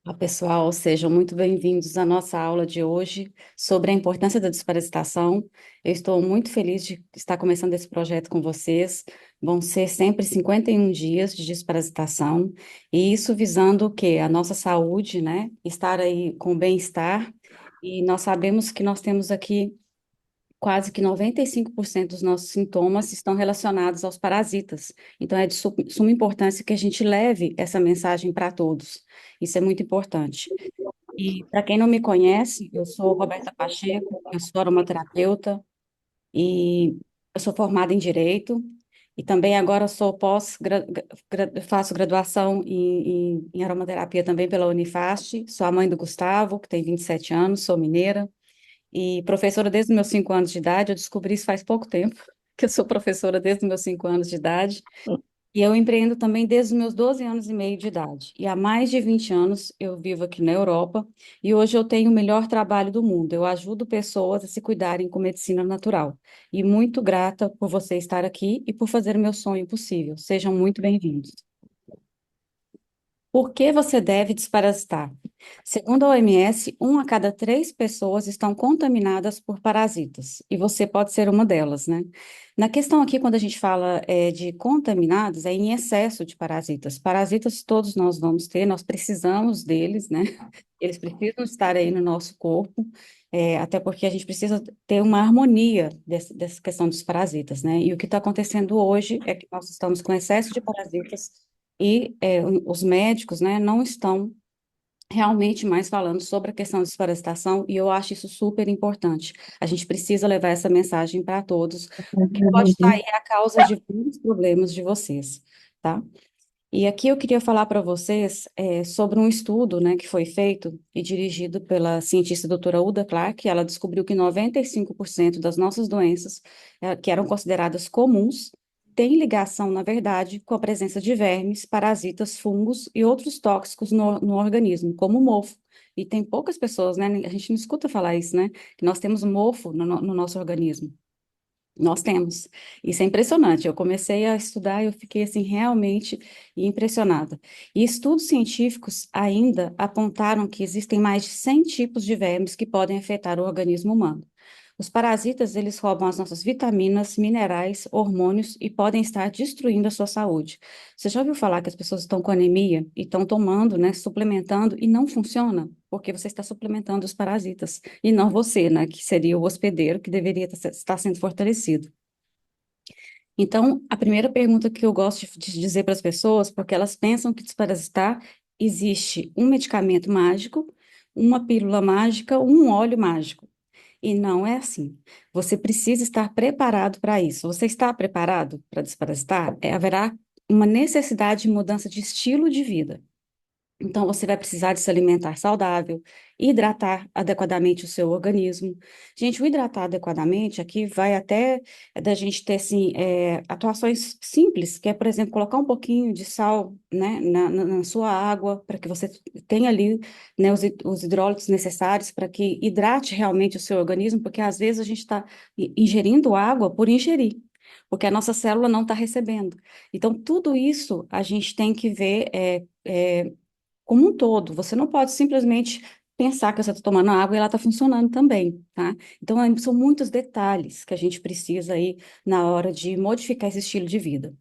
Olá, pessoal, sejam muito bem-vindos à nossa aula de hoje sobre a importância da desparasitação. Eu estou muito feliz de estar começando esse projeto com vocês. Vão ser sempre 51 dias de desparasitação, e isso visando o quê? A nossa saúde, né? Estar aí com bem-estar. E nós sabemos que nós temos aqui quase que 95% dos nossos sintomas estão relacionados aos parasitas. Então, é de suma importância que a gente leve essa mensagem para todos. Isso é muito importante. E para quem não me conhece, eu sou Roberta Pacheco, eu sou aromaterapeuta e eu sou formada em Direito e também agora sou faço graduação em aromaterapia também pela Unifasc, sou a mãe do Gustavo, que tem 27 anos, sou mineira e professora desde os meus 5 anos de idade. Eu descobri isso faz pouco tempo, que eu sou professora desde os meus 5 anos de idade. E eu empreendo também desde os meus 12 anos e meio de idade. E há mais de 20 anos eu vivo aqui na Europa e hoje eu tenho o melhor trabalho do mundo. Eu ajudo pessoas a se cuidarem com medicina natural. E muito grata por você estar aqui e por fazer o meu sonho possível. Sejam muito bem-vindos. Por que você deve desparasitar? Segundo a OMS, 1 a cada 3 pessoas estão contaminadas por parasitas, e você pode ser uma delas, né? Na questão aqui, quando a gente fala de contaminados, é em excesso de parasitas. Parasitas todos nós vamos ter, nós precisamos deles, né? Eles precisam estar aí no nosso corpo, até porque a gente precisa ter uma harmonia dessa questão dos parasitas, né? E o que está acontecendo hoje é que nós estamos com excesso de parasitas e os médicos, né, não estão realmente mais falando sobre a questão de desparasitação, e eu acho isso super importante. A gente precisa levar essa mensagem para todos, porque pode estar aí a causa de muitos problemas de vocês, tá? E aqui eu queria falar para vocês sobre um estudo, né, que foi feito e dirigido pela cientista doutora Uda Clark. Ela descobriu que 95% das nossas doenças, que eram consideradas comuns, têm ligação, na verdade, com a presença de vermes, parasitas, fungos e outros tóxicos no organismo, como o mofo. E tem poucas pessoas, né, a gente não escuta falar isso, né, que nós temos mofo no nosso organismo. Nós temos. Isso é impressionante. Eu comecei a estudar e eu fiquei assim realmente impressionada. E estudos científicos ainda apontaram que existem mais de 100 tipos de vermes que podem afetar o organismo humano. Os parasitas, eles roubam as nossas vitaminas, minerais, hormônios e podem estar destruindo a sua saúde. Você já ouviu falar que as pessoas estão com anemia e estão tomando, né, suplementando e não funciona? Porque você está suplementando os parasitas e não você, né, que seria o hospedeiro que deveria estar sendo fortalecido. Então, a primeira pergunta que eu gosto de dizer para as pessoas, porque elas pensam que desparasitar existe um medicamento mágico, uma pílula mágica, um óleo mágico. E não é assim. Você precisa estar preparado para isso. Você está preparado para desparasitar? Haverá uma necessidade de mudança de estilo de vida. Então, você vai precisar de se alimentar saudável, hidratar adequadamente o seu organismo. Gente, o hidratar adequadamente aqui vai até da gente ter, assim, atuações simples, que é, por exemplo, colocar um pouquinho de sal, né, na sua água, para que você tenha ali, né, os hidrólitos necessários para que hidrate realmente o seu organismo, porque às vezes a gente está ingerindo água por ingerir, porque a nossa célula não está recebendo. Então, tudo isso a gente tem que ver como um todo. Você não pode simplesmente pensar que você está tomando água e ela está funcionando também, tá? Então, são muitos detalhes que a gente precisa aí na hora de modificar esse estilo de vida.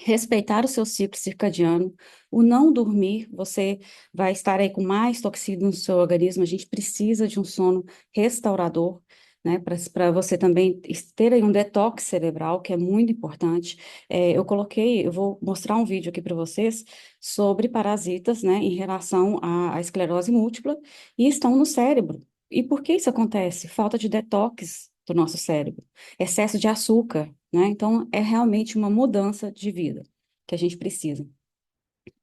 Respeitar o seu ciclo circadiano, o não dormir, você vai estar aí com mais toxina no seu organismo. A gente precisa de um sono restaurador, né, para você também ter aí um detox cerebral, que é muito importante. Eu vou mostrar um vídeo aqui para vocês sobre parasitas, né, em relação à esclerose múltipla, e estão no cérebro. E por que isso acontece? Falta de detox do nosso cérebro, excesso de açúcar, né? Então, é realmente uma mudança de vida que a gente precisa.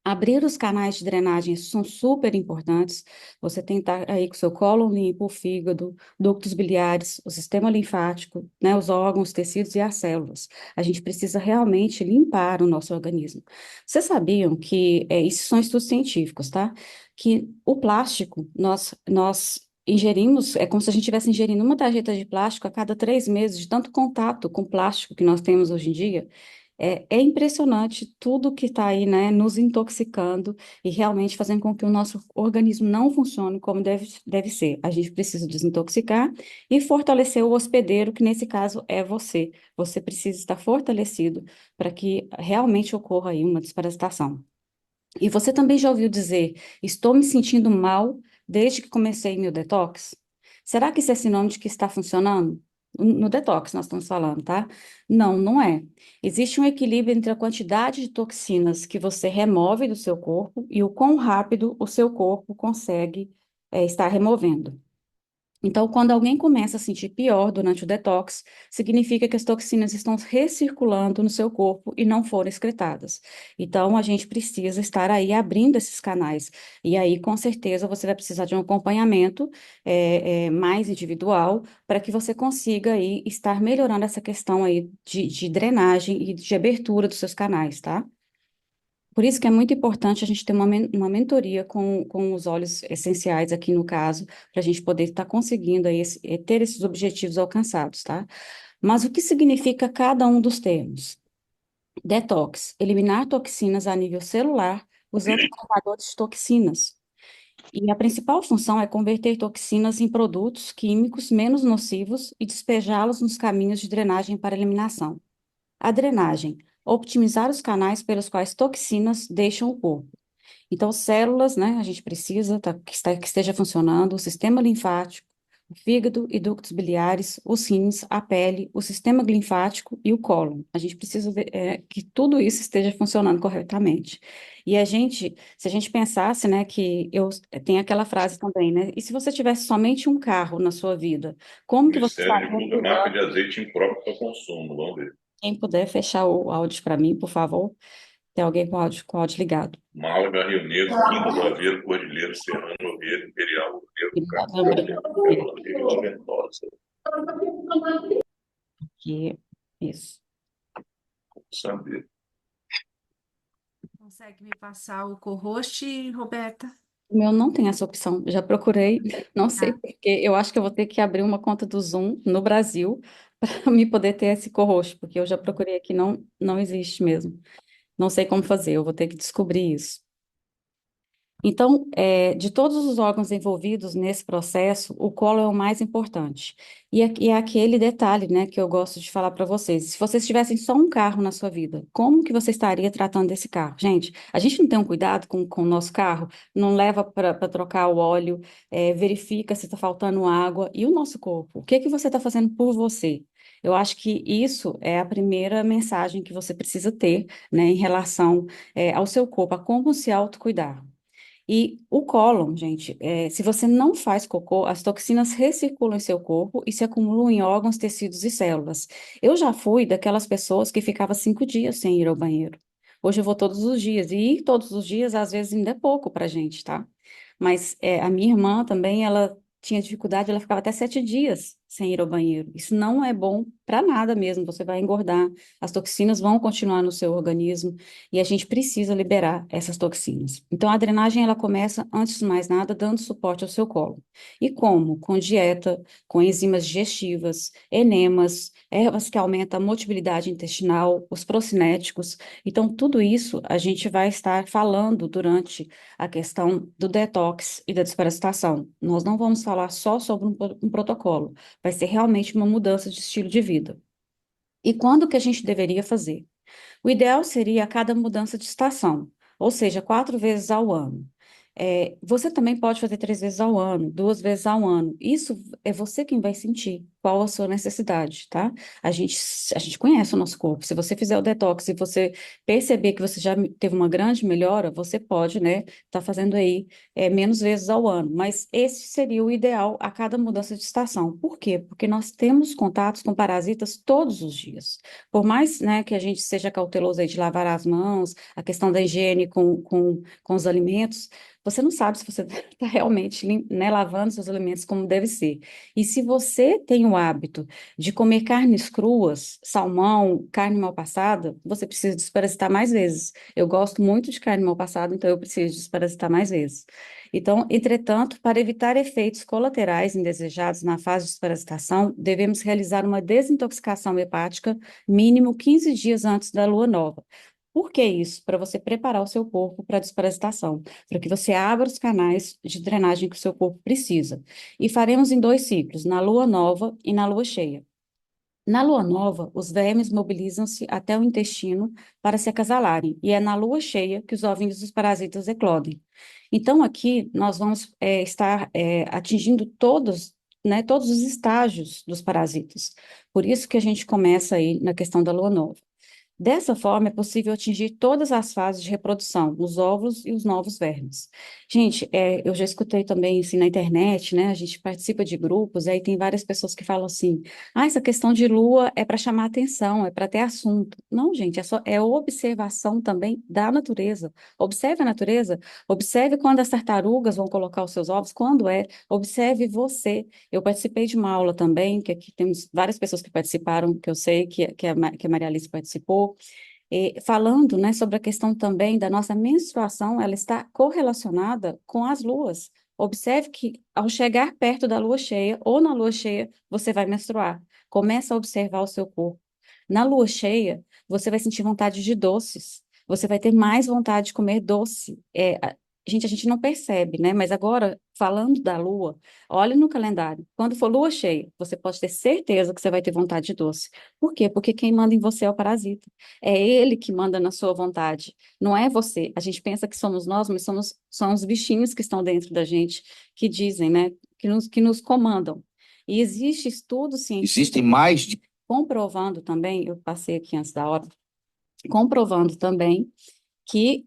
Abrir os canais de drenagem são super importantes. Você tem que estar aí com o seu cólon limpo, o fígado, ductos biliares, o sistema linfático, né, os órgãos, os tecidos e as células. A gente precisa realmente limpar o nosso organismo. Vocês sabiam que, isso são estudos científicos, tá? Que o plástico, nós ingerimos, é como se a gente estivesse ingerindo uma tarjeta de plástico a cada 3 meses, de tanto contato com plástico que nós temos hoje em dia. É impressionante tudo que está aí, né, nos intoxicando e realmente fazendo com que o nosso organismo não funcione como deve ser. A gente precisa desintoxicar e fortalecer o hospedeiro, que nesse caso é você. Você precisa estar fortalecido para que realmente ocorra aí uma desparasitação. E você também já ouviu dizer, estou me sentindo mal desde que comecei meu detox? Será que isso é sinônimo de que está funcionando? No detox nós estamos falando, tá? Não, não é. Existe um equilíbrio entre a quantidade de toxinas que você remove do seu corpo e o quão rápido o seu corpo consegue, estar removendo. Então, quando alguém começa a sentir pior durante o detox, significa que as toxinas estão recirculando no seu corpo e não foram excretadas. Então, a gente precisa estar aí abrindo esses canais. E aí, com certeza, você vai precisar de um acompanhamento mais individual para que você consiga aí estar melhorando essa questão aí de drenagem e de abertura dos seus canais, tá? Por isso que é muito importante a gente ter uma mentoria com os óleos essenciais aqui no caso, para a gente poder estar conseguindo aí ter esses objetivos alcançados, tá? Mas o que significa cada um dos termos? Detox, eliminar toxinas a nível celular usando catadores de toxinas. E a principal função é converter toxinas em produtos químicos menos nocivos e despejá-los nos caminhos de drenagem para eliminação. A drenagem, optimizar os canais pelos quais toxinas deixam o corpo. Então, células, né, a gente precisa que esteja funcionando, o sistema linfático, o fígado e ductos biliares, os rins, a pele, o sistema linfático e o cólon. A gente precisa ver, que tudo isso esteja funcionando corretamente. E se a gente pensasse, né, tem aquela frase também, né, e se você tivesse somente um carro na sua vida, como que você Ministério estaria divulga marca de cuidando? azeite impróprio para consumo. Vamos ver. Quem puder fechar o áudio para mim, por favor. Tem alguém com áudio ligado. Málaga, Rio Negro, Quinta do Aveiro, Cordilheira Serrano, Oviedo, Imperial, Ouro, Obrigada, Carvalho, Vila Ventosa. que isso. Saber. Consegue me passar o co-host, Roberta? O meu não tem essa opção. Já procurei, não sei Tá. por quê. Eu acho que eu vou ter que abrir uma conta do Zoom no Brasil para me poder ter esse co-host, porque eu já procurei aqui, não existe mesmo. Não sei como fazer, eu vou ter que descobrir isso. Então, de todos os órgãos envolvidos nesse processo, o colo é o mais importante. E é aquele detalhe, né, que eu gosto de falar para vocês. Se vocês tivessem só um carro na sua vida, como que você estaria tratando desse carro? Gente, a gente não tem um cuidado com o nosso carro, não leva para trocar o óleo, verifica se está faltando água. E o nosso corpo? O que que você está fazendo por você? Eu acho que isso é a primeira mensagem que você precisa ter, né, em relação, ao seu corpo, a como se autocuidar. E o cólon, gente, se você não faz cocô, as toxinas recirculam em seu corpo e se acumulam em órgãos, tecidos e células. Eu já fui daquelas pessoas que ficava 5 dias sem ir ao banheiro. Hoje eu vou todos os dias, e ir todos os dias, às vezes, ainda é pouco pra gente, tá? Mas a minha irmã também, ela tinha dificuldade, ela ficava até 7 dias sem ir ao banheiro. Isso não é bom para nada mesmo, você vai engordar, as toxinas vão continuar no seu organismo, e a gente precisa liberar essas toxinas. Então, a drenagem, ela começa, antes de mais nada, dando suporte ao seu colo. E como? Com dieta, com enzimas digestivas, enemas, ervas que aumentam a motilidade intestinal, os procinéticos. Então, tudo isso a gente vai estar falando durante a questão do detox e da desparasitação. Nós não vamos falar só sobre um protocolo, vai ser realmente uma mudança de estilo de vida. E quando que a gente deveria fazer? O ideal seria a cada mudança de estação, ou seja, 4 vezes ao ano. Você também pode fazer 3 vezes ao ano, 2 vezes ao ano. Isso é você quem vai sentir qual a sua necessidade, tá? A gente, a gente conhece o nosso corpo. Se você fizer o detox e você perceber que você já teve uma grande melhora, você pode, né, tá fazendo aí menos vezes ao ano. Mas esse seria o ideal a cada mudança de estação. Por quê? Porque nós temos contatos com parasitas todos os dias. Por mais, né, que a gente seja cauteloso aí de lavar as mãos, a questão da higiene com os alimentos, você não sabe se você está realmente, né, lavando seus alimentos como deve ser. E se você tem o o hábito de comer carnes cruas, salmão, carne mal passada, você precisa desparasitar mais vezes. Eu gosto muito de carne mal passada, então eu preciso desparasitar mais vezes. Então, entretanto, para evitar efeitos colaterais indesejados na fase de desparasitação, devemos realizar uma desintoxicação hepática mínimo 15 dias antes da lua nova. Por que isso? Para você preparar o seu corpo para a desparasitação, para que você abra os canais de drenagem que o seu corpo precisa. E faremos em 2 ciclos, na lua nova e na lua cheia. Na lua nova, os vermes mobilizam-se até o intestino para se acasalarem, e é na lua cheia que os ovinhos dos parasitas eclodem. Então, aqui nós vamos estar atingindo todos, né, todos os estágios dos parasitas. Por isso que a gente começa aí na questão da lua nova. Dessa forma, é possível atingir todas as fases de reprodução, os óvulos e os novos vermes. Gente, eu já escutei também, assim, na internet, né? A gente participa de grupos, aí tem várias pessoas que falam assim, essa questão de lua é para chamar atenção, é para ter assunto. Não, gente, é observação também da natureza. Observe a natureza, observe quando as tartarugas vão colocar os seus ovos, quando observe você. Eu participei de uma aula também, que aqui temos várias pessoas que participaram, que eu sei que a Maria Alice participou, falando, né, sobre a questão também da nossa menstruação, ela está correlacionada com as luas. Observe que ao chegar perto da lua cheia ou na lua cheia, você vai menstruar. Começa a observar o seu corpo. Na lua cheia, você vai sentir vontade de doces. Você vai ter mais vontade de comer doce. Gente, a gente não percebe, né? Mas agora, falando da lua, olhe no calendário. Quando for lua cheia, você pode ter certeza que você vai ter vontade de doce. Por quê? Porque quem manda em você é o parasita. É ele que manda na sua vontade, não é você. A gente pensa que somos nós, mas são os bichinhos que estão dentro da gente que dizem, né? Que nos comandam. E existe estudo científico Existem mais de comprovando também, eu passei aqui antes da hora, comprovando também que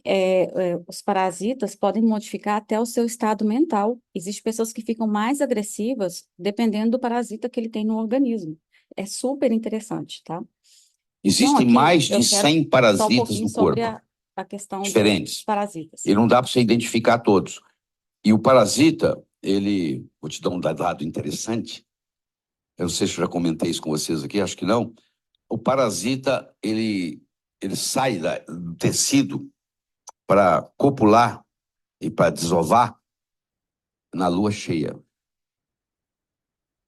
os parasitas podem modificar até o seu estado mental. Existem pessoas que ficam mais agressivas dependendo do parasita que ele tem no organismo. É super interessante, tá? Então, Existem aqui mais eu de quero 100 falar um parasitas pouquinho no sobre corpo, a questão dos diferentes. parasitas. E não dá para você identificar todos. E o parasita, vou te dar um dado interessante. Eu não sei se eu já comentei isso com vocês aqui, acho que não. O parasita, ele sai do tecido para copular e para desovar na lua cheia.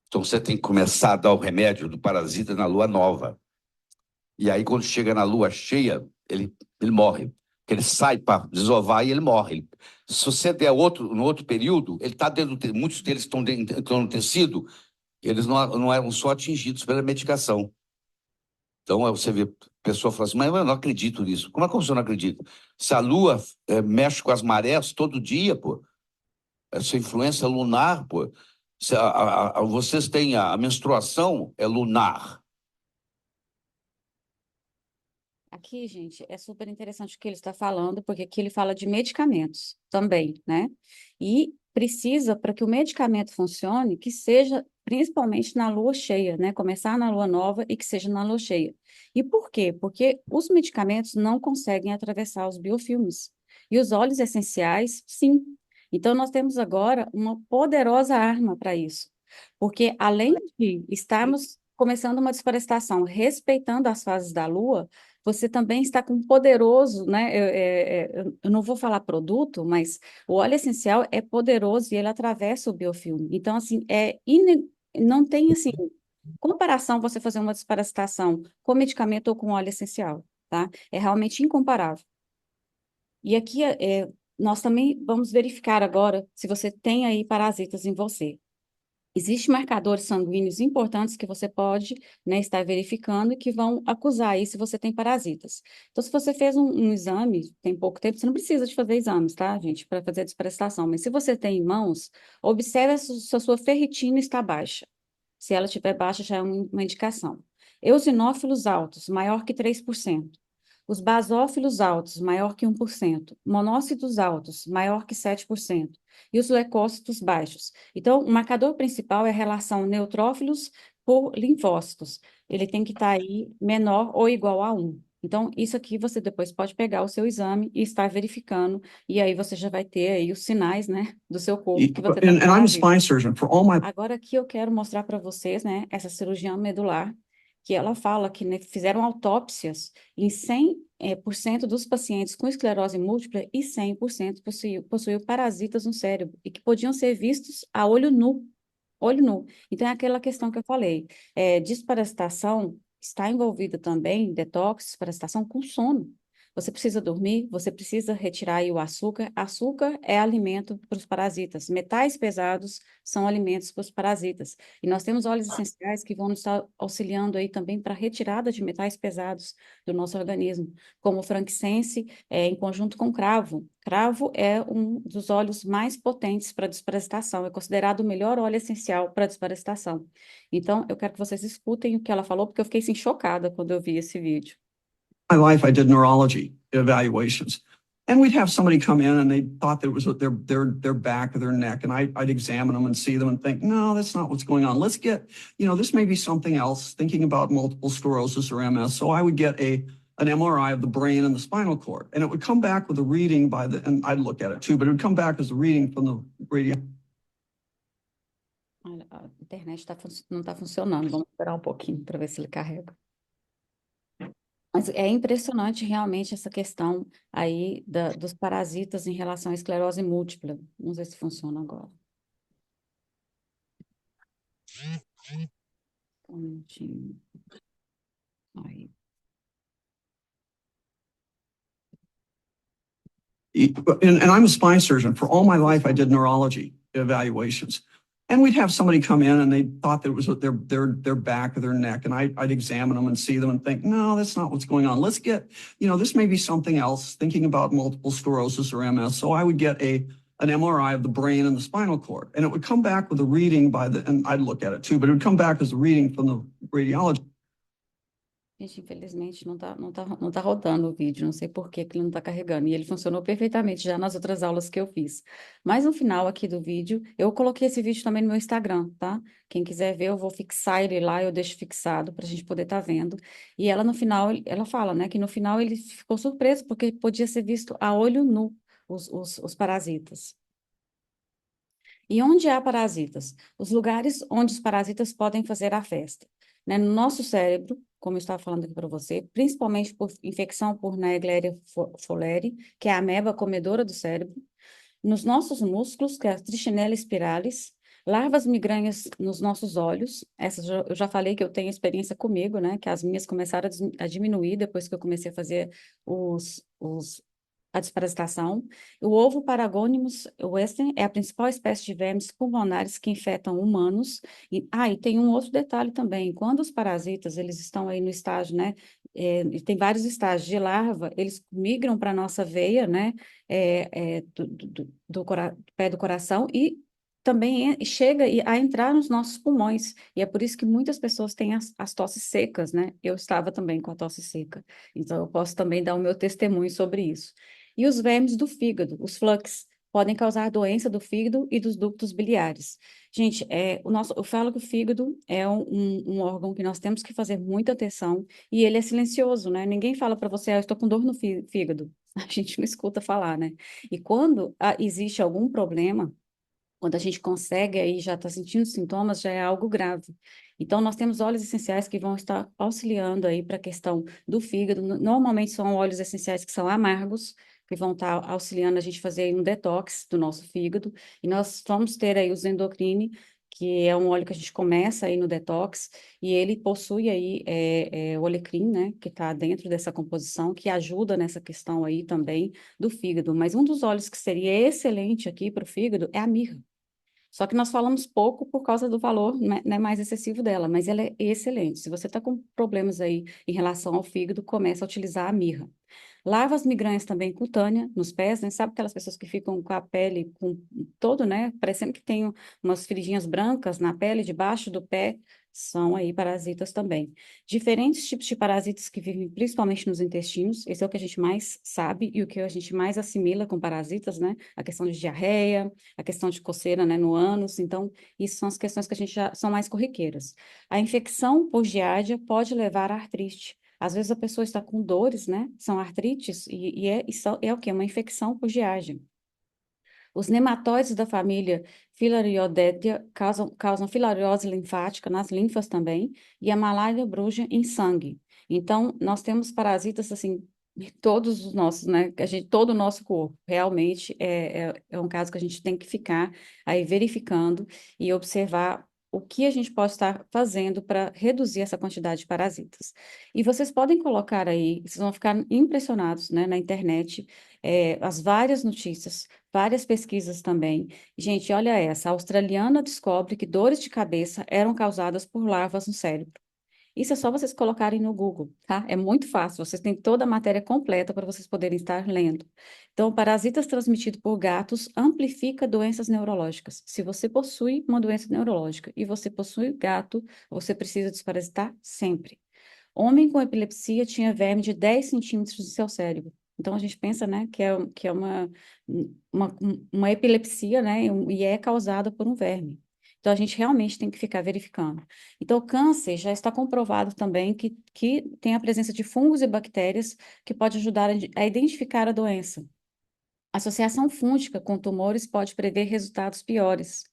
Então você tem que começar a dar o remédio do parasita na lua nova. E aí, quando chega na lua cheia, ele morre. Porque ele sai para desovar e ele morre. Se você der no outro período, ele está dentro muitos deles estão no tecido, eles não eram só atingidos pela medicação. Então, você vê, a pessoa fala assim, mas eu não acredito nisso. Como é que você não acredita? Se a lua mexe com as marés todo dia, pô, essa influência lunar, pô, vocês têm a menstruação é lunar. Aqui, gente, é super interessante o que ele está falando, porque aqui ele fala de medicamentos também, né? E precisa, para que o medicamento funcione, que seja principalmente na lua cheia, né? Começar na lua nova e que seja na lua cheia. E por quê? Porque os medicamentos não conseguem atravessar os biofilmes. E os óleos essenciais, sim. Então, nós temos agora uma poderosa arma para isso. Porque além de estarmos começando uma desflorestação, respeitando as fases da lua, você também está com um poderoso, né? Eu não vou falar produto, mas o óleo essencial é poderoso e ele atravessa o biofilme. Então, assim, não tem, assim, comparação você fazer uma desparasitação com medicamento ou com óleo essencial, tá? É realmente incomparável. E aqui, nós também vamos verificar agora se você tem aí parasitas em você. Existem marcadores sanguíneos importantes que você pode, né, estar verificando e que vão acusar aí se você tem parasitas. Então, se você fez um exame, tem pouco tempo, você não precisa de fazer exames, tá, gente, para fazer a desparasitação. Mas se você tem em mãos, observe se a sua ferritina está baixa. Se ela estiver baixa, já é uma indicação. Eosinófilos altos, maior que 3%. Os basófilos altos, maior que 1%. Monócitos altos, maior que 7%. E os leucócitos baixos. Então, o marcador principal é a relação neutrófilos por linfócitos. Ele tem que estar aí menor ou igual a 1. Então, isso aqui você depois pode pegar o seu exame e estar verificando, e aí você já vai ter aí os sinais, né, do seu corpo que você está com And I'm a parasita. spine surgeon. For all my Agora aqui eu quero mostrar para vocês, né, essa cirurgiã medular, que ela fala que, né, fizeram autópsias em 100% dos pacientes com esclerose múltipla e 100% possuíam parasitas no cérebro e que podiam ser vistos a olho nu. Olho nu. Então, é aquela questão que eu falei. Desparasitação está envolvida também, detox, desparasitação com sono. Você precisa dormir, você precisa retirar aí o açúcar. Açúcar é alimento para os parasitas. Metais pesados são alimentos para os parasitas. E nós temos óleos essenciais que vão nos estar auxiliando aí também para a retirada de metais pesados do nosso organismo, como o frankincense, em conjunto com cravo. Cravo é um dos óleos mais potentes para desparasitação, é considerado o melhor óleo essencial para desparasitação. Então, eu quero que vocês escutem o que ela falou, porque eu fiquei assim, chocada quando eu vi esse vídeo. life, I did neurology evaluations. And we'd have somebody come in and they thought that it was their back or their neck. And I'd examine them and see them and think, no, that's not what's going on. Let's get, this may be something else, thinking about multiple sclerosis or MS. So I would get an MRI of the brain and the spinal cord. And it would come back with a reading and I'd look at it too, but it would come back as a reading from the radio. Olha, a internet não está funcionando. Vamos esperar um pouquinho para ver se ele carrega. Mas é impressionante realmente essa questão aí dos parasitas em relação à esclerose múltipla. Não sei se funciona agora. Um minutinho. Aí. And I'm a spine surgeon. For all my life, I did neurology evaluations. And we'd have somebody come in and they thought that it was their back or their neck. And I'd examine them and see them and think, no, that's not what's going on. Let's get, this may be something else, thinking about multiple sclerosis or MS. So I would get an MRI of the brain and the spinal cord. And it would come back with a reading and I'd look at it too, but it would come back as a reading from the radiologist. Gente, infelizmente não tá rodando o vídeo, não sei por que ele não está carregando. E ele funcionou perfeitamente já nas outras aulas que eu fiz. Mas no final aqui do vídeo, eu coloquei esse vídeo também no meu Instagram, tá? Quem quiser ver, eu vou fixar ele lá, eu deixo fixado para a gente poder estar vendo. E ela no final, ela fala, né, que no final ele ficou surpreso, porque podia ser visto a olho nu os parasitas. E onde há parasitas? Os lugares onde os parasitas podem fazer a festa. Né? No nosso cérebro, como eu estava falando aqui para você, principalmente por infecção por Naegleria fowleri, que é a ameba comedora do cérebro, nos nossos músculos, que é a Trichinella spiralis, larvas migranhas nos nossos olhos, eu já falei que eu tenho experiência comigo, né, que as minhas começaram a diminuir depois que eu comecei a fazer a desparasitação. O ovo Paragonimus western é a principal espécie de vermes pulmonares que infectam humanos. E tem um outro detalhe também. Quando os parasitas, eles estão aí no estágio, né? Tem vários estágios de larva, eles migram para a nossa veia, né? Do pé do coração e também chega a entrar nos nossos pulmões. E é por isso que muitas pessoas têm as tosses secas, né? Eu estava também com a tosse seca. Então, eu posso também dar o meu testemunho sobre isso. E os vermes do fígado, os flux, podem causar doença do fígado e dos ductos biliares. Gente, eu falo que o fígado é um órgão que nós temos que fazer muita atenção e ele é silencioso, né? Ninguém fala para você, eu estou com dor no fígado. A gente não escuta falar, né? E quando existe algum problema, quando a gente consegue aí já está sentindo sintomas, já é algo grave. Então, nós temos óleos essenciais que vão estar auxiliando aí para a questão do fígado. Normalmente são óleos essenciais que são amargos, que vão estar auxiliando a gente a fazer um detox do nosso fígado. E nós vamos ter aí o Zendocrine, que é um óleo que a gente começa aí no detox, e ele possui aí o alecrim, né, que está dentro dessa composição, que ajuda nessa questão aí também do fígado. Mas um dos óleos que seria excelente aqui para o fígado é a mirra. Só que nós falamos pouco por causa do valor, né, mais excessivo dela, mas ela é excelente. Se você está com problemas aí em relação ao fígado, comece a utilizar a mirra. Larvas migrantes também cutânea nos pés, né? Sabe aquelas pessoas que ficam com a pele com todo, né? Parecendo que tem umas feridinhas brancas na pele, debaixo do pé, são aí parasitas também. Diferentes tipos de parasitas que vivem principalmente nos intestinos, esse é o que a gente mais sabe e o que a gente mais assimila com parasitas, né? A questão de diarreia, a questão de coceira, né, no ânus, então, isso são as questões que a gente já são mais corriqueiras. A infecção por giardia pode levar à artrite. Às vezes a pessoa está com dores, né? São artrites é o quê? Uma infecção por giardia. Os nematóides da família Filariodédia causam filariose linfática nas linfas também, e a malária bruxa em sangue. Então, nós temos parasitas, assim, em todos os nossos, né? Todo o nosso corpo. Realmente é um caso que a gente tem que ficar aí verificando e observar o que a gente pode estar fazendo para reduzir essa quantidade de parasitas. E vocês podem colocar aí, vocês vão ficar impressionados, né, na internet, as várias notícias, várias pesquisas também. Gente, olha essa, a australiana descobre que dores de cabeça eram causadas por larvas no cérebro. Isso é só vocês colocarem no Google, tá? É muito fácil, vocês têm toda a matéria completa para vocês poderem estar lendo. Então, parasitas transmitidos por gatos amplifica doenças neurológicas. Se você possui uma doença neurológica e você possui gato, você precisa desparasitar sempre. Homem com epilepsia tinha verme de 10 centímetros de seu cérebro. Então, a gente pensa, né, que é uma, uma epilepsia, né, e é causada por um verme. Então, a gente realmente tem que ficar verificando. Então, o câncer já está comprovado também que tem a presença de fungos e bactérias que pode ajudar a identificar a doença. A associação fúngica com tumores pode prever resultados piores.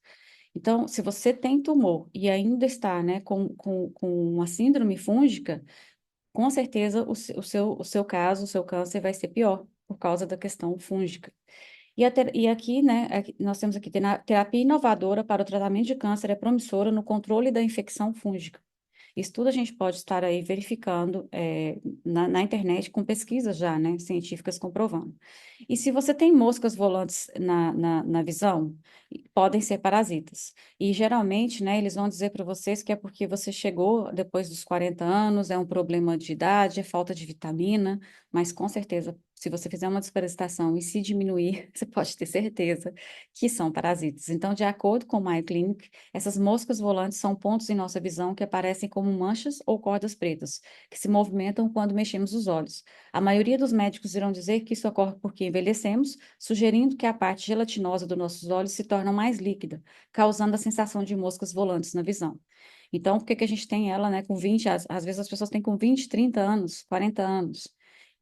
Então, se você tem tumor e ainda está, né, com uma síndrome fúngica, com certeza o seu caso, o seu câncer vai ser pior por causa da questão fúngica. E aqui, né, nós temos aqui, terapia inovadora para o tratamento de câncer é promissora no controle da infecção fúngica. Isso tudo a gente pode estar aí verificando na internet com pesquisas já, né, científicas comprovando. E se você tem moscas volantes na visão, podem ser parasitas. E geralmente, né, eles vão dizer para vocês que é porque você chegou depois dos 40 anos, é um problema de idade, é falta de vitamina, mas com certeza, se você fizer uma desparasitação e se diminuir, você pode ter certeza que são parasitas. Então, de acordo com o Mayo Clinic, essas moscas volantes são pontos em nossa visão que aparecem como manchas ou cordas pretas, que se movimentam quando mexemos os olhos. A maioria dos médicos irão dizer que isso ocorre porque envelhecemos, sugerindo que a parte gelatinosa dos nossos olhos se torna mais líquida, causando a sensação de moscas volantes na visão. Então, por que que a gente tem ela, né, com 20, às vezes as pessoas têm com 20, 30 anos, 40 anos.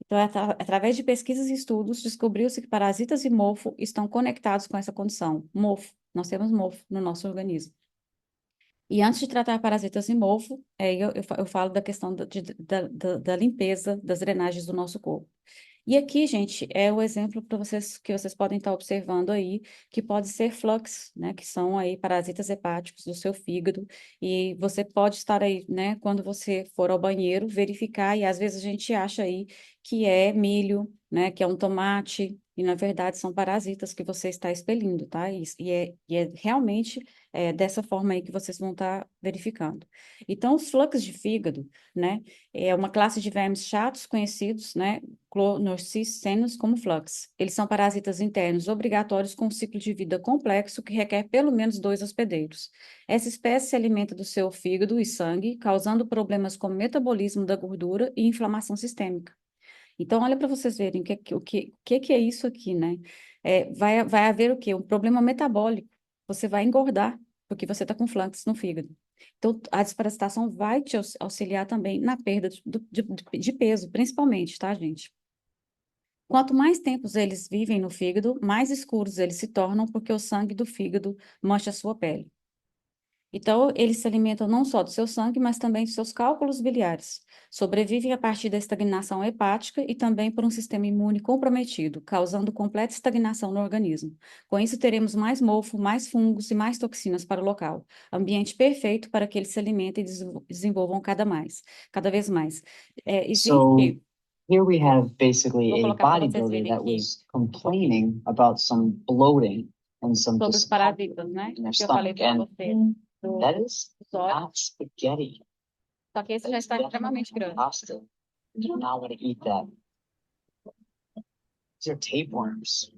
Então, através de pesquisas e estudos, descobriu-se que parasitas e mofo estão conectados com essa condição. Mofo, nós temos mofo no nosso organismo. E antes de tratar parasitas e mofo, eu falo da questão da limpeza das drenagens do nosso corpo. E aqui, gente, é o exemplo para vocês que vocês podem estar observando aí, que pode ser flux, né, que são aí parasitas hepáticos do seu fígado, e você pode estar aí, né, quando você for ao banheiro, verificar, e às vezes a gente acha aí que é milho, né, que é um tomate, e na verdade são parasitas que você está expelindo, tá? E é realmente dessa forma aí que vocês vão estar verificando. Então, os flux de fígado, né, é uma classe de vermes chatos conhecidos, né, clonorcicenos como flux. Eles são parasitas internos obrigatórios com um ciclo de vida complexo que requer pelo menos 2 hospedeiros. Essa espécie se alimenta do seu fígado e sangue, causando problemas como metabolismo da gordura e inflamação sistêmica. Então, olha para vocês verem o que é isso aqui, né? Vai haver o quê? Um problema metabólico. Você vai engordar, porque você está com flux no fígado. Então, a desparasitação vai te auxiliar também na perda de peso, principalmente, tá, gente? Quanto mais tempos eles vivem no fígado, mais escuros eles se tornam, porque o sangue do fígado mancha a sua pele. Então, eles se alimentam não só do seu sangue, mas também dos seus cálculos biliares. Sobrevivem a partir da estagnação hepática e também por um sistema imune comprometido, causando completa estagnação no organismo. Com isso, teremos mais mofo, mais fungos e mais toxinas para o local. Ambiente perfeito para que eles se alimentem e desenvolvam cada vez mais. So Existe. here we have basically Vou a colocar para vocês bodybuilder verem that aqui was complaining about some bloating and some sobre os discomfort parasitas, né? in their Que eu falei stomach. para And vocês. that is Dos olhos. not spaghetti. Só que esse That já is está definitely extremamente grande. pasta. You do not want to eat that. These are tapeworms,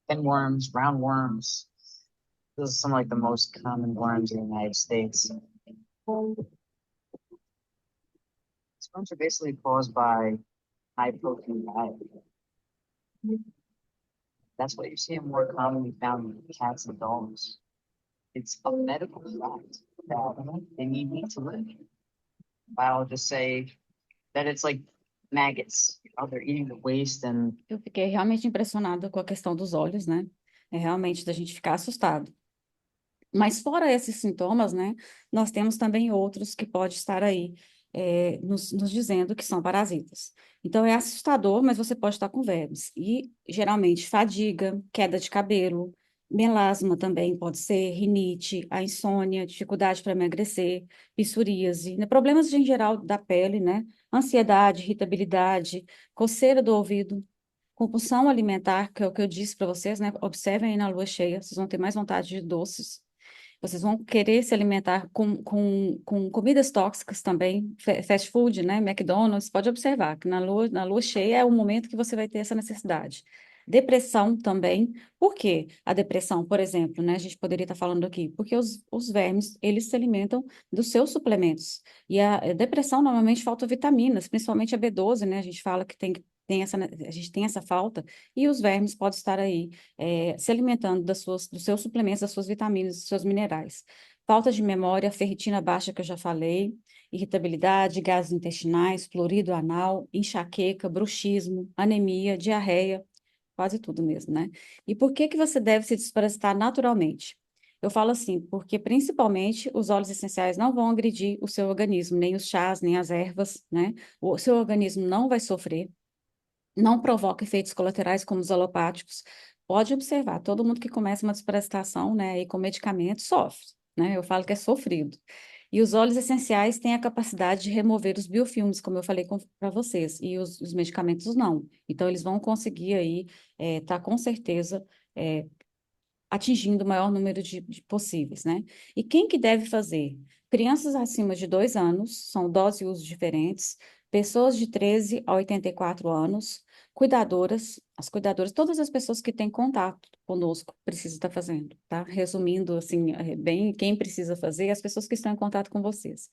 pinworms, roundworms. This is some like the most common worms in the United States. These worms are basically caused by high protein diet. That's why you see them more commonly found in cats and dogs. It's a medical fact that they need meat to live. Biologists say that it's like maggots. Oh, they're eating the waste and Eu fiquei realmente impressionada com a questão dos olhos, né? É realmente da gente ficar assustado. Mas fora esses sintomas, né, nós temos também outros que pode estar aí nos dizendo que são parasitas. Então é assustador, mas você pode estar com vermes. E geralmente fadiga, queda de cabelo, melasma também pode ser, rinite, a insônia, dificuldade para emagrecer, psoríase, né, problemas em geral da pele, né? Ansiedade, irritabilidade, coceira do ouvido. Compulsão alimentar, que é o que eu disse para vocês, né? Observem aí na lua cheia, vocês vão ter mais vontade de doces. Vocês vão querer se alimentar com comidas tóxicas também, fast food, né? McDonald's, pode observar que na lua cheia é o momento que você vai ter essa necessidade. Depressão também. Por quê? A depressão, por exemplo, né? A gente poderia estar falando aqui, porque os vermes, eles se alimentam dos seus suplementos. E a depressão, normalmente, falta vitaminas, principalmente a B12, né? A gente fala que a gente tem essa falta, e os vermes podem estar aí se alimentando dos seus suplementos, das suas vitaminas, dos seus minerais. Falta de memória, ferritina baixa, que eu já falei, irritabilidade, gases intestinais, fluorido anal, enxaqueca, bruxismo, anemia, diarreia, quase tudo mesmo, né? E por que que você deve se desparasitar naturalmente? Eu falo assim, porque principalmente os óleos essenciais não vão agredir o seu organismo, nem os chás, nem as ervas, né? O seu organismo não vai sofrer, não provoca efeitos colaterais como os alopáticos. Pode observar, todo mundo que começa uma desparasitação, né, e com medicamento sofre, né? Eu falo que é sofrido. E os óleos essenciais têm a capacidade de remover os biofilmes, como eu falei para vocês, e os medicamentos não. Então, eles vão conseguir aí, tá com certeza, atingindo o maior número de possíveis, né? E quem que deve fazer? Crianças acima de 2 anos, são dose e uso diferentes, pessoas de 13 a 84 anos, cuidadoras, as cuidadoras, todas as pessoas que têm contato conosco precisam estar fazendo, tá? Resumindo, assim, bem, quem precisa fazer, as pessoas que estão em contato com vocês.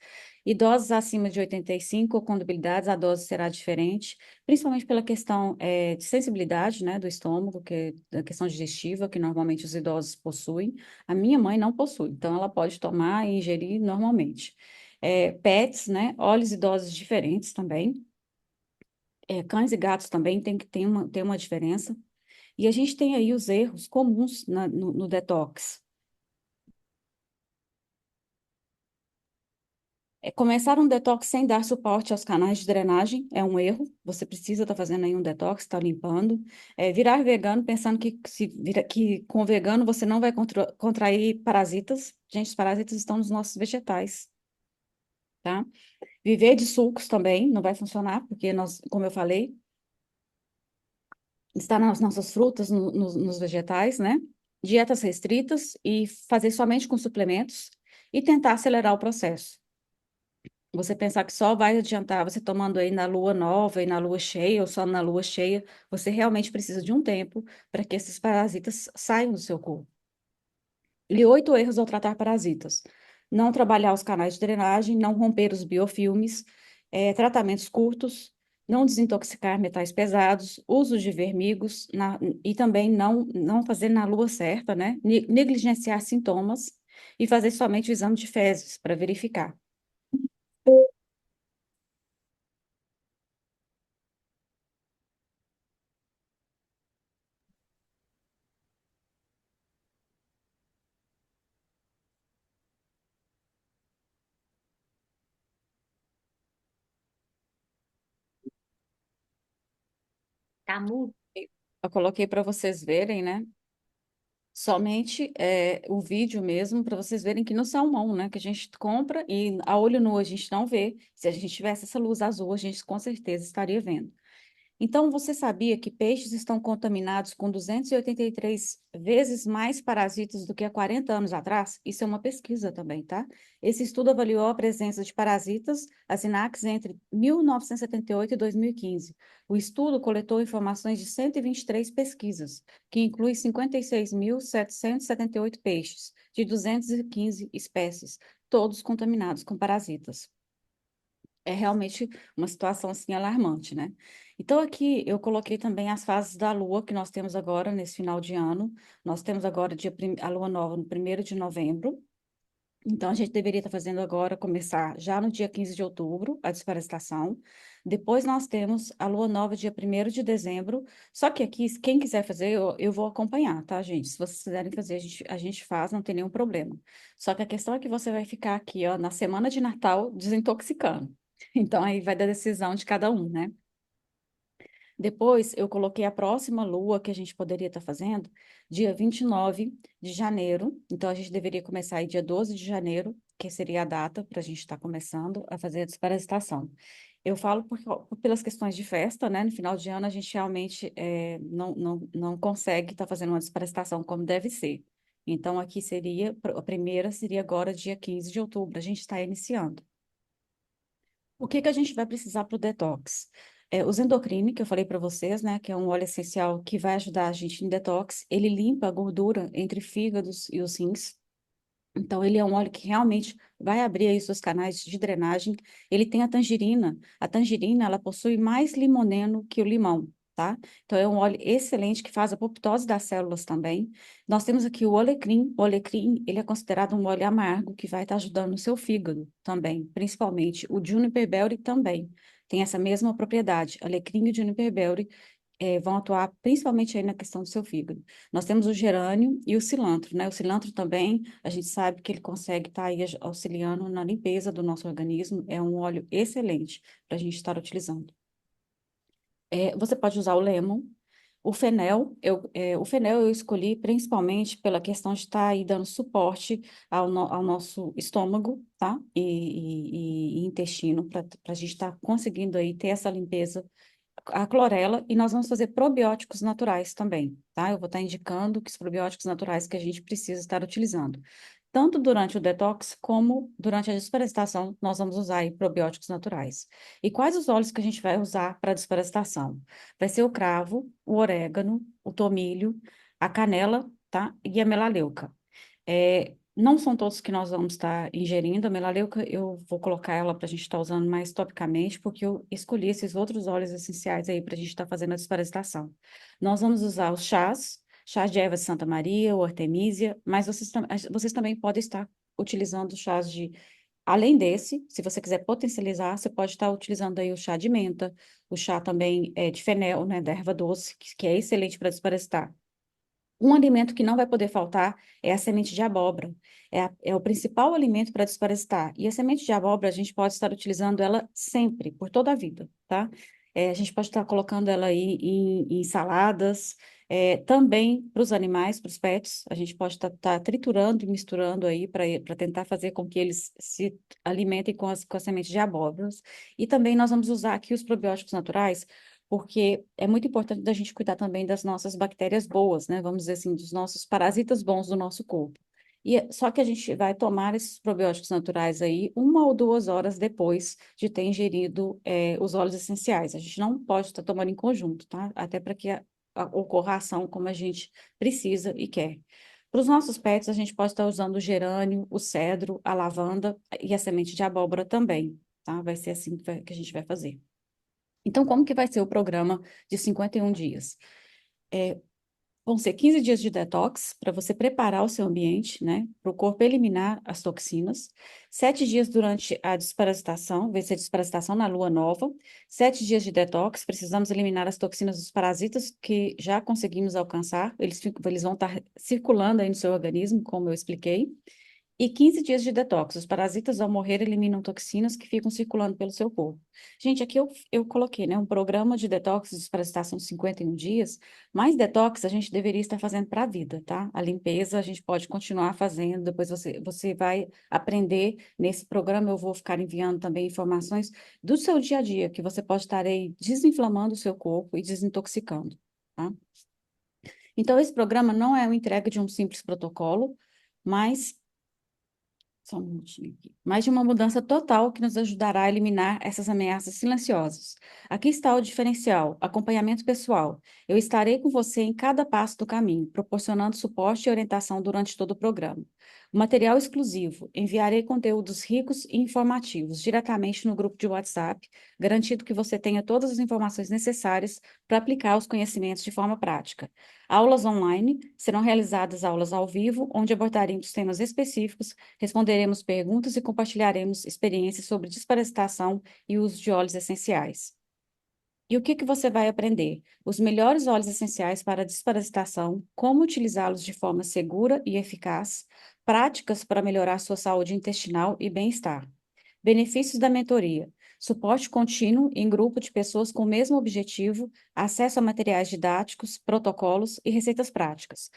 Idosos acima de 85, com debilidades, a dose será diferente, principalmente pela questão de sensibilidade, né, do estômago, que é a questão digestiva, que normalmente os idosos possuem. A minha mãe não possui, então ela pode tomar e ingerir normalmente. Pets, né, óleos e doses diferentes também. Cães e gatos também tem uma diferença. E a gente tem aí os erros comuns no detox. Começar um detox sem dar suporte aos canais de drenagem é um erro. Você precisa estar fazendo aí um detox, estar limpando. Virar vegano pensando que com vegano você não vai contrair parasitas. Gente, os parasitas estão nos nossos vegetais, tá? Viver de sucos também não vai funcionar, porque nós, como eu falei, está nas nossas frutas, nos vegetais, né? Dietas restritas e fazer somente com suplementos e tentar acelerar o processo. Você pensar que só vai adiantar você tomando aí na lua nova e na lua cheia, ou só na lua cheia, você realmente precisa de um tempo para que esses parasitas saiam do seu corpo. E 8 erros ao tratar parasitas: não trabalhar os canais de drenagem, não romper os biofilmes, tratamentos curtos, não desintoxicar metais pesados, uso de vermigos, e também não fazer na lua certa, né? Negligenciar sintomas e fazer somente o exame de fezes para verificar. Tá mudo? Eu coloquei para vocês verem, né? Somente o vídeo mesmo, para vocês verem que no salmão, né? Que a gente compra e a olho nu a gente não vê. Se a gente tivesse essa luz azul, a gente com certeza estaria vendo. Então, você sabia que peixes estão contaminados com 283 vezes mais parasitas do que há 40 anos atrás? Isso é uma pesquisa também, tá? Esse estudo avaliou a presença de parasitas, asinax, entre 1978 e 2015. O estudo coletou informações de 123 pesquisas, que inclui 56.778 peixes, de 215 espécies, todos contaminados com parasitas. É realmente uma situação assim alarmante, né? Então aqui eu coloquei também as fases da Lua que nós temos agora nesse final de ano. Nós temos agora a Lua nova no 1º de novembro. Então, a gente deveria estar fazendo agora, começar já no dia 15 de outubro, a desparasitação. Depois nós temos a lua nova, dia 1º de dezembro. Só que aqui, quem quiser fazer, eu vou acompanhar, tá, gente? Se vocês quiserem fazer, a gente faz, não tem nenhum problema. Só que a questão é que você vai ficar aqui, ó, na semana de Natal, desintoxicando. Então, aí vai da decisão de cada um, né? Depois, eu coloquei a próxima lua que a gente poderia estar fazendo, dia 29 de janeiro. Então, a gente deveria começar aí dia 12 de janeiro, que seria a data para a gente estar começando a fazer a desparasitação. Eu falo pelas questões de festa, né? No final de ano, a gente realmente não consegue estar fazendo uma desparasitação como deve ser. Então, aqui seria, a primeira seria agora, dia 15 de outubro. A gente está iniciando. O que que a gente vai precisar para o detox? Os endocrine, que eu falei para vocês, né, que é um óleo essencial que vai ajudar a gente em detox, ele limpa a gordura entre fígados e os rins. Então, ele é um óleo que realmente vai abrir aí seus canais de drenagem. Ele tem a tangerina. A tangerina, ela possui mais limoneno que o limão, tá? Então, é um óleo excelente que faz a apoptose das células também. Nós temos aqui o alecrim. O alecrim, ele é considerado um óleo amargo que vai estar ajudando no seu fígado também, principalmente. O juniper berry também tem essa mesma propriedade. Alecrim e juniper berry vão atuar principalmente aí na questão do seu fígado. Nós temos o gerânio e o cilantro, né? O cilantro também, a gente sabe que ele consegue estar aí auxiliando na limpeza do nosso organismo. É um óleo excelente para a gente estar utilizando. Você pode usar o lemon. O fenel eu escolhi principalmente pela questão de estar aí dando suporte ao nosso estômago, tá? E intestino, para a gente estar conseguindo aí ter essa limpeza, a clorela, e nós vamos fazer probióticos naturais também, tá? Eu vou estar indicando que os probióticos naturais que a gente precisa estar utilizando. Tanto durante o detox como durante a desparasitação, nós vamos usar aí probióticos naturais. E quais os óleos que a gente vai usar para desparasitação? Vai ser o cravo, o orégano, o tomilho, a canela, tá? E a melaleuca. Não são todos que nós vamos estar ingerindo. A melaleuca, eu vou colocar ela para a gente estar usando mais topicamente, porque eu escolhi esses outros óleos essenciais aí para a gente estar fazendo a desparasitação. Nós vamos usar os chás de erva de Santa Maria, ou artemisia, mas vocês também podem estar utilizando chás de... Além desse, se você quiser potencializar, você pode estar utilizando aí o chá de menta, o chá também de fenel, né, da erva doce, que é excelente para desparasitar. Um alimento que não vai poder faltar é a semente de abóbora. É o principal alimento para desparasitar. E a semente de abóbora, a gente pode estar utilizando ela sempre, por toda a vida, tá? A gente pode estar colocando ela aí em saladas, também para os animais, para os pets. A gente pode estar triturando e misturando aí para tentar fazer com que eles se alimentem com as sementes de abóboras. E também nós vamos usar aqui os probióticos naturais, porque é muito importante da gente cuidar também das nossas bactérias boas, né? Vamos dizer assim, dos nossos parasitas bons do nosso corpo. Só que a gente vai tomar esses probióticos naturais aí 1 ou 2 horas depois de ter ingerido os óleos essenciais. A gente não pode estar tomando em conjunto, tá? Até para que ocorra a ação como a gente precisa e quer. Para os nossos pets, a gente pode estar usando o gerânio, o cedro, a lavanda e a semente de abóbora também, tá? Vai ser assim que a gente vai fazer. Então, como que vai ser o programa de 51 dias? Vão ser 15 dias de detox para você preparar o seu ambiente, né? Para o corpo eliminar as toxinas. 7 dias durante a desparasitação, vai ser desparasitação na lua nova. 7 dias de detox, precisamos eliminar as toxinas dos parasitas que já conseguimos alcançar. Eles vão estar circulando aí no seu organismo, como eu expliquei. E 15 dias de detox. Os parasitas, ao morrer, eliminam toxinas que ficam circulando pelo seu corpo. Gente, aqui eu coloquei, né, um programa de detox de desparasitação de 51 dias, mas detox a gente deveria estar fazendo para a vida, tá? A limpeza a gente pode continuar fazendo, depois você vai aprender nesse programa. Eu vou ficar enviando também informações do seu dia a dia, que você pode estar aí desinflamando o seu corpo e desintoxicando, tá? Então, esse programa não é uma entrega de um simples protocolo, mas só um minutinho aqui. Mas de uma mudança total que nos ajudará a eliminar essas ameaças silenciosas. Aqui está o diferencial: acompanhamento pessoal. Eu estarei com você em cada passo do caminho, proporcionando suporte e orientação durante todo o programa. Material exclusivo. Enviarei conteúdos ricos e informativos diretamente no grupo de WhatsApp, garantindo que você tenha todas as informações necessárias para aplicar os conhecimentos de forma prática. Aulas online. Serão realizadas aulas ao vivo, onde abordaremos temas específicos, responderemos responderemos perguntas e compartilharemos experiências sobre desparasitação e uso de óleos essenciais. E o que que você vai aprender? Os melhores óleos essenciais para desparasitação, como utilizá-los de forma segura e eficaz, práticas para melhorar sua saúde intestinal e bem-estar. Benefícios da mentoria: suporte contínuo em grupo de pessoas com o mesmo objetivo, acesso a materiais didáticos, protocolos e receitas práticas,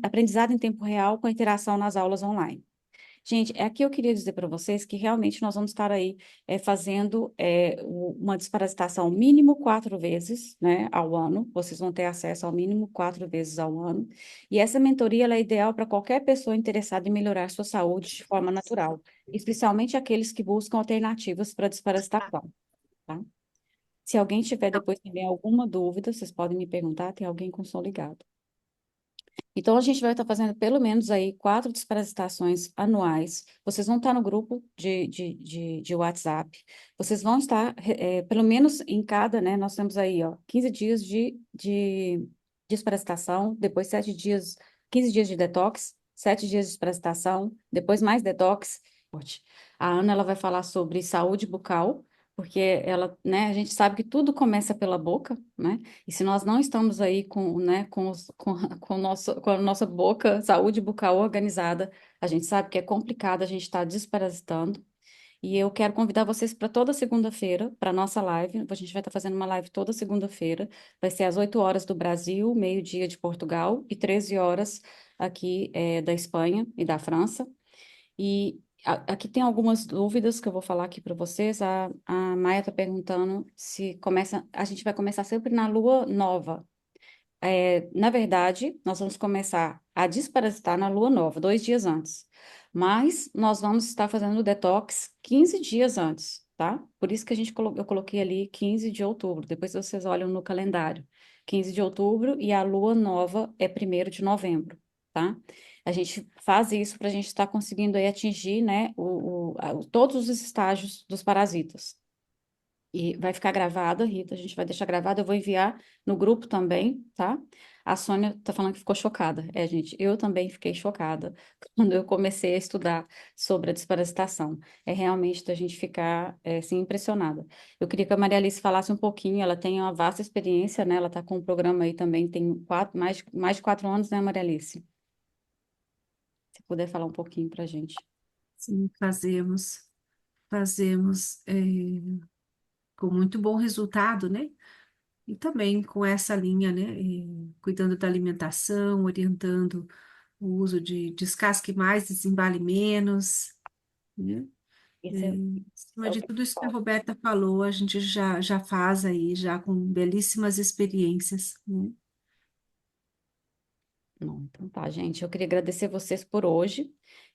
aprendizado em tempo real com interação nas aulas online. Gente, aqui eu queria dizer para vocês que realmente nós vamos estar aí fazendo uma desparasitação mínimo 4 vezes, né, ao ano. Vocês vão ter acesso ao mínimo 4 vezes ao ano. E essa mentoria ela é ideal para qualquer pessoa interessada em melhorar sua saúde de forma natural, especialmente aqueles que buscam alternativas para desparasitação, tá? Se alguém tiver depois também alguma dúvida, vocês podem me perguntar, tem alguém com som ligado. Então, a gente vai estar fazendo pelo menos aí 4 desparasitações anuais. Vocês vão estar no grupo de WhatsApp. Vocês vão estar, pelo menos em cada, né? Nós temos aí, ó, 15 dias de desparasitação, depois 7 dias, 15 dias de detox, 7 dias de desparasitação, depois mais detox. A Ana, ela vai falar sobre saúde bucal, porque ela, né, a gente sabe que tudo começa pela boca, né? E se nós não estamos aí com, né, com a nossa boca, saúde bucal organizada, a gente sabe que é complicado a gente estar desparasitando. E eu quero convidar vocês para toda segunda-feira, para a nossa live. A gente vai estar fazendo uma live toda segunda-feira. Vai ser às 8 horas do Brasil, meio-dia de Portugal e 13 horas aqui da Espanha e da França. E aqui tem algumas dúvidas que eu vou falar aqui para vocês. A Maia está perguntando se a gente vai começar sempre na lua nova. Na verdade, nós vamos começar a desparasitar na lua nova, 2 dias antes. Mas nós vamos estar fazendo o detox 15 dias antes, tá? Por isso que eu coloquei ali 15 de outubro. Depois vocês olham no calendário. 15 de outubro e a lua nova é 1º de novembro, tá? A gente faz isso para a gente estar conseguindo aí atingir, né, todos os estágios dos parasitas. E vai ficar gravada, Rita, a gente vai deixar gravada, eu vou enviar no grupo também, tá? A Sônia tá falando que ficou chocada. Gente, eu também fiquei chocada quando eu comecei a estudar sobre a desparasitação. É realmente da gente ficar, assim, impressionada. Eu queria que a Maria Alice falasse um pouquinho, ela tem uma vasta experiência, né? Ela tá com um programa aí também, tem mais de 4 anos, né, Maria Alice? Se puder falar um pouquinho pra gente. Sim, fazemos com muito bom resultado, né? E também com essa linha, né? Cuidando da alimentação, orientando o uso de descasque mais, desembale menos, né? Esse é, Acima é de o tudo isso que a principal. Roberta falou, a gente já faz aí, já com belíssimas experiências, né? Não, então tá, gente. Eu queria agradecer vocês por hoje.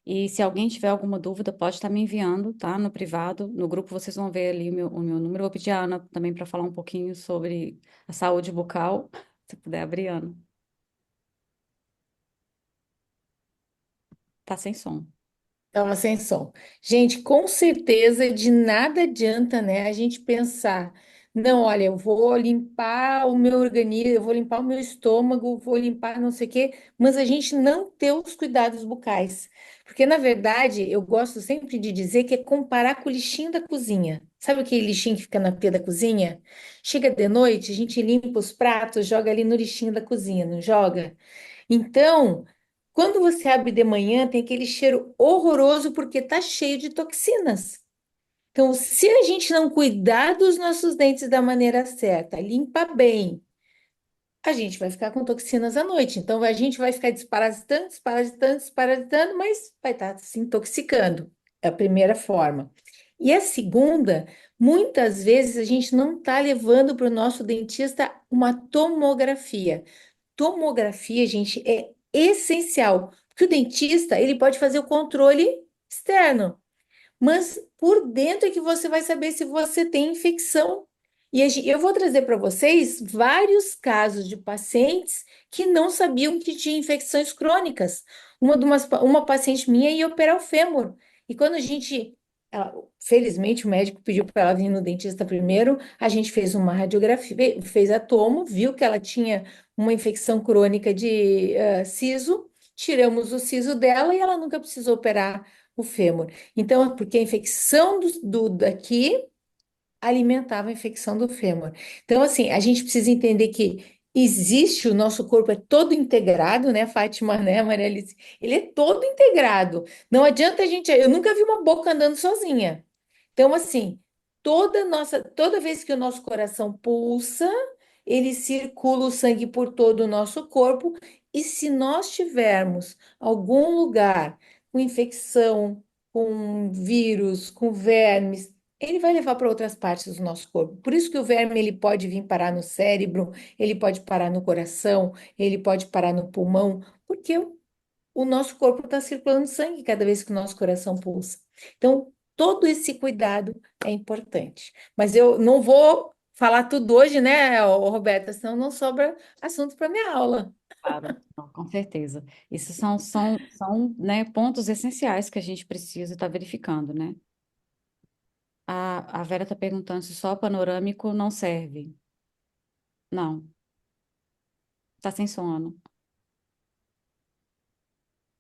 E se alguém tiver alguma dúvida, pode estar me enviando, tá? No privado, no grupo vocês vão ver ali o meu número. Eu vou pedir a Ana também para falar um pouquinho sobre a saúde bucal. Se puder abrir, Ana. Tá sem som. Tava sem som. Gente, com certeza de nada adianta, né, a gente pensar, não, olha, eu vou limpar o meu organismo, eu vou limpar o meu estômago, vou limpar não sei o quê, mas a gente não ter os cuidados bucais. Porque, na verdade, eu gosto sempre de dizer que é comparar com o lixinho da cozinha. Sabe aquele lixinho que fica na pia da cozinha? Chega de noite, a gente limpa os pratos, joga ali no lixinho da cozinha, não joga? Então, quando você abre de manhã, tem aquele cheiro horroroso porque tá cheio de toxinas. Então, se a gente não cuidar dos nossos dentes da maneira certa, limpar bem, a gente vai ficar com toxinas à noite. Então, a gente vai ficar desparasitando, desparasitando, desparasitando, mas vai estar se intoxicando. É a primeira forma. E a segunda, muitas vezes a gente não está levando para o nosso dentista uma tomografia. Tomografia, gente, é essencial, porque o dentista, ele pode fazer o controle externo, mas por dentro é que você vai saber se você tem infecção. E eu vou trazer para vocês vários casos de pacientes que não sabiam que tinha infecções crônicas. Uma paciente minha ia operar o fêmur. E quando felizmente o médico pediu para ela vir no dentista primeiro, a gente fez uma radiografia, fez a tomo, viu que ela tinha uma infecção crônica de siso, tiramos o siso dela e ela nunca precisou operar o fêmur. Então, porque a infecção daqui alimentava a infecção do fêmur. Então, assim, a gente precisa entender que existe, o nosso corpo é todo integrado, né, Fátima, né, Maria Alice? Ele é todo integrado. Não adianta a gente, eu nunca vi uma boca andando sozinha. Então, assim, toda vez que o nosso coração pulsa, ele circula o sangue por todo o nosso corpo, e se nós tivermos algum lugar com infecção, com vírus, com vermes, ele vai levar para outras partes do nosso corpo. Por isso que o verme ele pode vir parar no cérebro, ele pode parar no coração, ele pode parar no pulmão, porque o nosso corpo está circulando sangue cada vez que o nosso coração pulsa. Então, todo esse cuidado é importante. Mas eu não vou falar tudo hoje, né, Roberta? Senão não sobra assunto para minha aula. Claro, não, com certeza. Isso são, né, pontos essenciais que a gente precisa estar verificando, né? A Vera está perguntando se só panorâmico não serve. Não, está sem sono.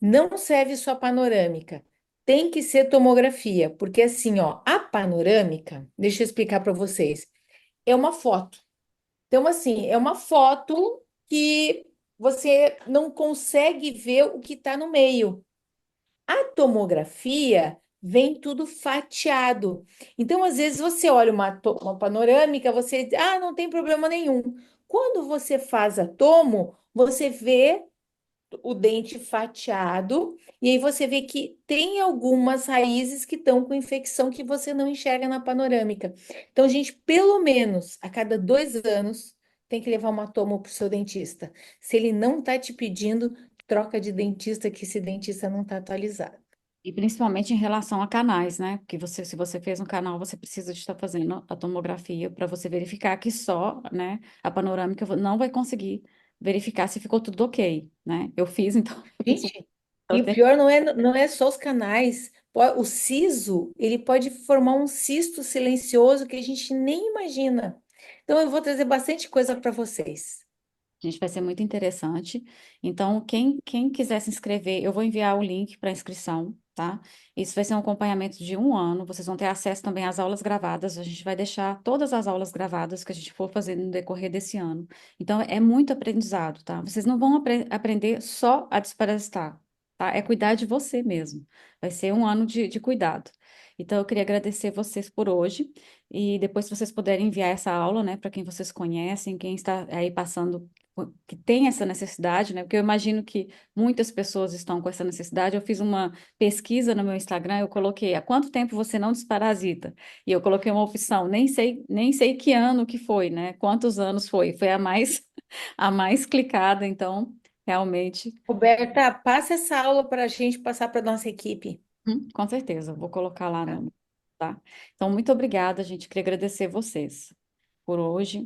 Não serve só panorâmica. Tem que ser tomografia, porque assim, ó, a panorâmica, deixa eu explicar para vocês, é uma foto. Então, assim, é uma foto que você não consegue ver o que está no meio. A tomografia vem tudo fatiado. Então, às vezes, você olha uma panorâmica, você diz, ah, não tem problema nenhum. Quando você faz a tomo, você vê o dente fatiado, e aí você vê que tem algumas raízes que estão com infecção que você não enxerga na panorâmica. Então, gente, pelo menos a cada 2 anos tem que levar uma tomo para o seu dentista. Se ele não está te pedindo, troca de dentista, que esse dentista não está atualizado. E principalmente em relação a canais, né? Porque se você fez um canal, você precisa de estar fazendo a tomografia para você verificar que só, né, a panorâmica não vai conseguir verificar se ficou tudo ok, né? Eu fiz, então. Gente, e o pior não é só os canais. O siso, ele pode formar um cisto silencioso que a gente nem imagina. Então, eu vou trazer bastante coisa para vocês. Gente, vai ser muito interessante. Então, quem quiser se inscrever, eu vou enviar o link para inscrição, tá? Isso vai ser um acompanhamento de 1 ano. Vocês vão ter acesso também às aulas gravadas. A gente vai deixar todas as aulas gravadas que a gente for fazer no decorrer desse ano. Então, é muito aprendizado, tá? Vocês não vão aprender só a desparasitar, tá? É cuidar de você mesmo. Vai ser 1 ano de cuidado. Então, eu queria agradecer vocês por hoje. E depois, se vocês puderem enviar essa aula, né, para quem vocês conhecem, quem está aí passando que tem essa necessidade, né? Porque eu imagino que muitas pessoas estão com essa necessidade. Eu fiz uma pesquisa no meu Instagram, eu coloquei há quanto tempo você não desparasita? E eu coloquei uma opção, nem sei que ano que foi, né? Quantos anos foi? Foi a mais a mais clicada, então realmente, Roberta, passa essa aula para a gente passar para nossa equipe. com certeza, vou colocar lá no, tá? Então, muito obrigada, gente. Queria agradecer vocês por hoje.